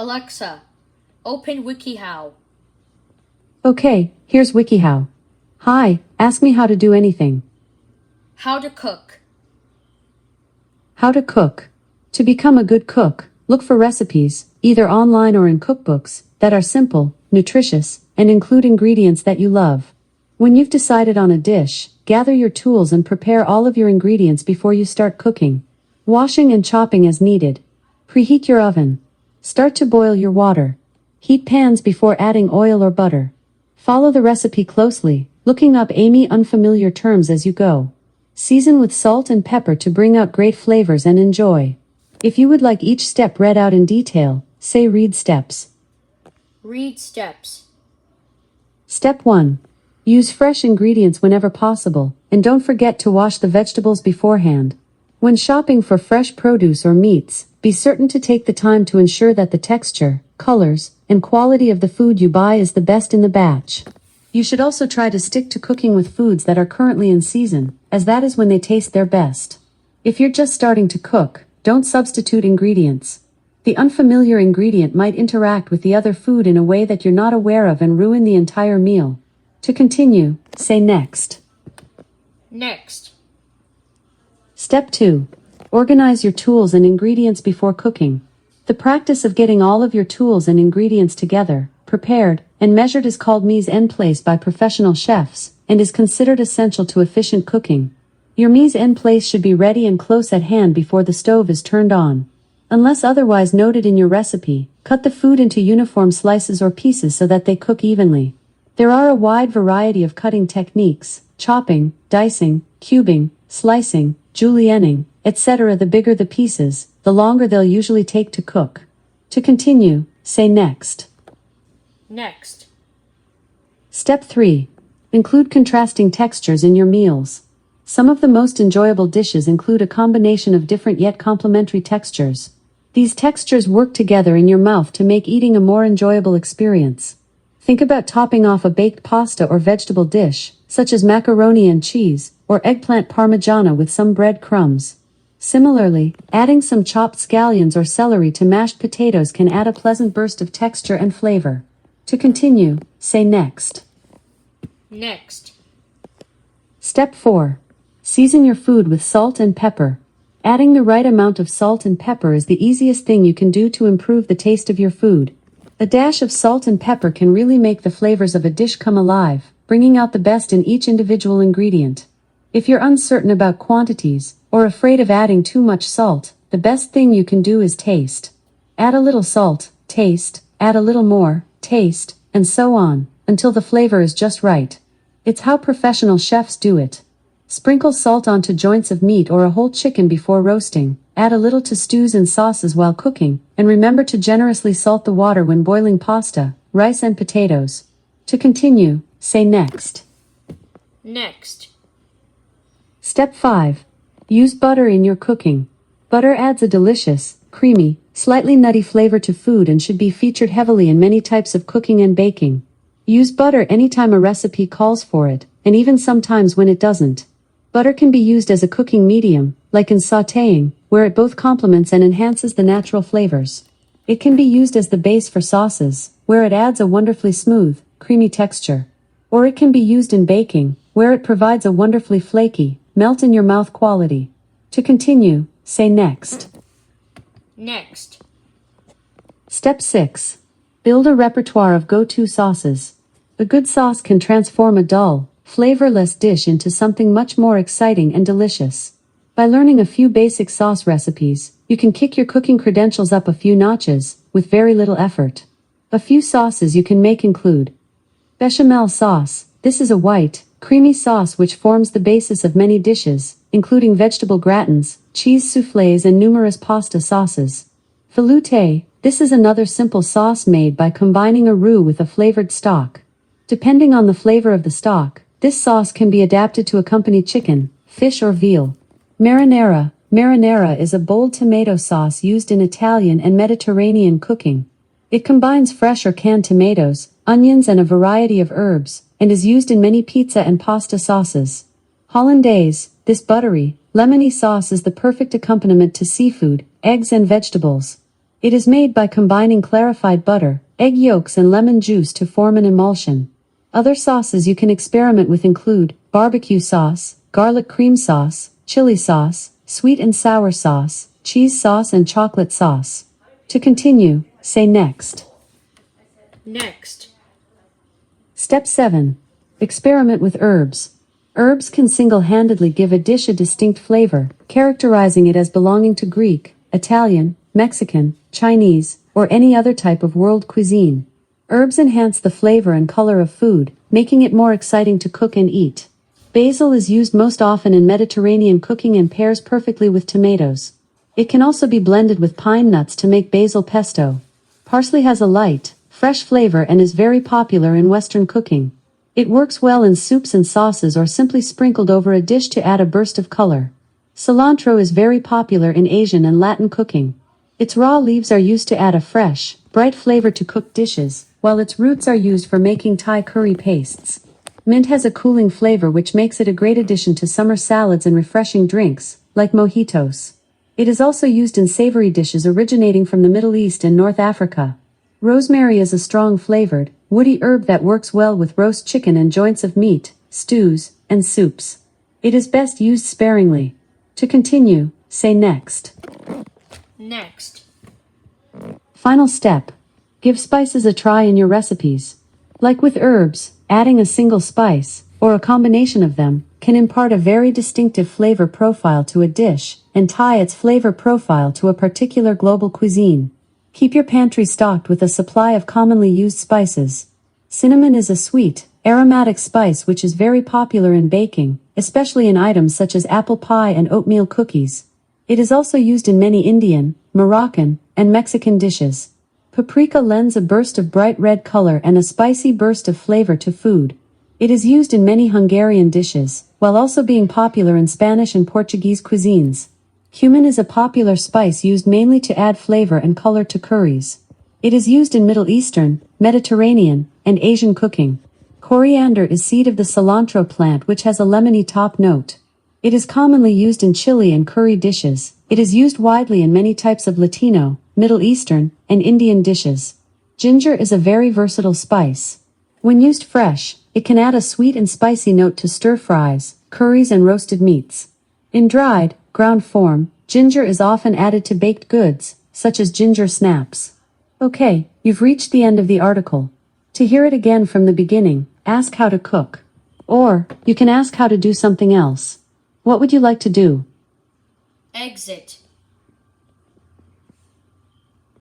Alexa, open WikiHow. Okay, here's WikiHow. Hi, ask me how to do anything. How to cook. How to cook. To become a good cook, look for recipes, either online or in cookbooks, that are simple, nutritious, and include ingredients that you love. When you've decided on a dish, gather your tools and prepare all of your ingredients before you start cooking. Washing and chopping as needed. Preheat your oven. Start to boil your water. Heat pans before adding oil or butter. Follow the recipe closely, looking up any unfamiliar terms as you go. Season with salt and pepper to bring out great flavors and enjoy. If you would like each step read out in detail, say read steps. Read steps. Step 1. Use fresh ingredients whenever possible, and don't forget to wash the vegetables beforehand. When shopping for fresh produce or meats, be certain to take the time to ensure that the texture, colors, and quality of the food you buy is the best in the batch. You should also try to stick to cooking with foods that are currently in season, as that is when they taste their best. If you're just starting to cook, don't substitute ingredients. The unfamiliar ingredient might interact with the other food in a way that you're not aware of and ruin the entire meal. To continue, say next. Next. Step 2. Organize your tools and ingredients before cooking. The practice of getting all of your tools and ingredients together, prepared, and measured is called mise en place by professional chefs, and is considered essential to efficient cooking. Your mise en place should be ready and close at hand before the stove is turned on. Unless otherwise noted in your recipe, cut the food into uniform slices or pieces so that they cook evenly. There are a wide variety of cutting techniques: chopping, dicing, cubing, slicing, julienning, etc. The bigger the pieces, the longer they'll usually take to cook. To continue, say next. Next. Step 3. Include contrasting textures in your meals. Some of the most enjoyable dishes include a combination of different yet complementary textures. These textures work together in your mouth to make eating a more enjoyable experience. Think about topping off a baked pasta or vegetable dish, such as macaroni and cheese, or eggplant parmigiana with some bread crumbs. Similarly, adding some chopped scallions or celery to mashed potatoes can add a pleasant burst of texture and flavor. To continue, say next. Next. Step 4. Season your food with salt and pepper. Adding the right amount of salt and pepper is the easiest thing you can do to improve the taste of your food. A dash of salt and pepper can really make the flavors of a dish come alive, bringing out the best in each individual ingredient. If you're uncertain about quantities, or afraid of adding too much salt, the best thing you can do is taste. Add a little salt, taste, add a little more, taste, and so on, until the flavor is just right. It's how professional chefs do it. Sprinkle salt onto joints of meat or a whole chicken before roasting, add a little to stews and sauces while cooking, and remember to generously salt the water when boiling pasta, rice and potatoes. To continue, say next. Next. Step 5. Use butter in your cooking. Butter adds a delicious, creamy, slightly nutty flavor to food and should be featured heavily in many types of cooking and baking. Use butter anytime a recipe calls for it, and even sometimes when it doesn't. Butter can be used as a cooking medium, like in sautéing, where it both complements and enhances the natural flavors. It can be used as the base for sauces, where it adds a wonderfully smooth, creamy texture. Or it can be used in baking, where it provides a wonderfully flaky, melt-in-your-mouth quality. To continue, say next. Next. Step 6. Build a repertoire of go-to sauces. A good sauce can transform a dull, flavorless dish into something much more exciting and delicious. By learning a few basic sauce recipes, you can kick your cooking credentials up a few notches, with very little effort. A few sauces you can make include bechamel sauce. This is a white, creamy sauce which forms the basis of many dishes, including vegetable gratins, cheese soufflés and numerous pasta sauces. Velouté. This is another simple sauce made by combining a roux with a flavored stock. Depending on the flavor of the stock, this sauce can be adapted to accompany chicken, fish or veal. Marinara. Marinara is a bold tomato sauce used in Italian and Mediterranean cooking. It combines fresh or canned tomatoes, onions and a variety of herbs, and is used in many pizza and pasta sauces. Hollandaise. This buttery, lemony sauce is the perfect accompaniment to seafood, eggs and vegetables. It is made by combining clarified butter, egg yolks and lemon juice to form an emulsion. Other sauces you can experiment with include barbecue sauce, garlic cream sauce, chili sauce, sweet and sour sauce, cheese sauce and chocolate sauce. To continue, say next. Next. Step 7. Experiment with herbs. Herbs can single-handedly give a dish a distinct flavor, characterizing it as belonging to Greek, Italian, Mexican, Chinese, or any other type of world cuisine. Herbs enhance the flavor and color of food, making it more exciting to cook and eat. Basil is used most often in Mediterranean cooking and pairs perfectly with tomatoes. It can also be blended with pine nuts to make basil pesto. Parsley has a light, fresh flavor and is very popular in Western cooking. It works well in soups and sauces or simply sprinkled over a dish to add a burst of color. Cilantro is very popular in Asian and Latin cooking. Its raw leaves are used to add a fresh, bright flavor to cooked dishes, while its roots are used for making Thai curry pastes. Mint has a cooling flavor which makes it a great addition to summer salads and refreshing drinks, like mojitos. It is also used in savory dishes originating from the Middle East and North Africa. Rosemary is a strong-flavored, woody herb that works well with roast chicken and joints of meat, stews, and soups. It is best used sparingly. To continue, say next. Next. Final step. Give spices a try in your recipes. Like with herbs, adding a single spice, or a combination of them, can impart a very distinctive flavor profile to a dish, and tie its flavor profile to a particular global cuisine. Keep your pantry stocked with a supply of commonly used spices. Cinnamon is a sweet, aromatic spice which is very popular in baking, especially in items such as apple pie and oatmeal cookies. It is also used in many Indian, Moroccan, and Mexican dishes. Paprika lends a burst of bright red color and a spicy burst of flavor to food. It is used in many Hungarian dishes, while also being popular in Spanish and Portuguese cuisines. Cumin is a popular spice used mainly to add flavor and color to curries. It is used in Middle Eastern, Mediterranean, and Asian cooking. Coriander is seed of the cilantro plant which has a lemony top note. It is commonly used in chili and curry dishes. It is used widely in many types of Latino, Middle Eastern, and Indian dishes. Ginger is a very versatile spice. When used fresh, it can add a sweet and spicy note to stir-fries, curries and roasted meats. In dried, ground form, ginger is often added to baked goods, such as ginger snaps. Okay, you've reached the end of the article. To hear it again from the beginning, ask how to cook. Or, you can ask how to do something else. What would you like to do? Exit.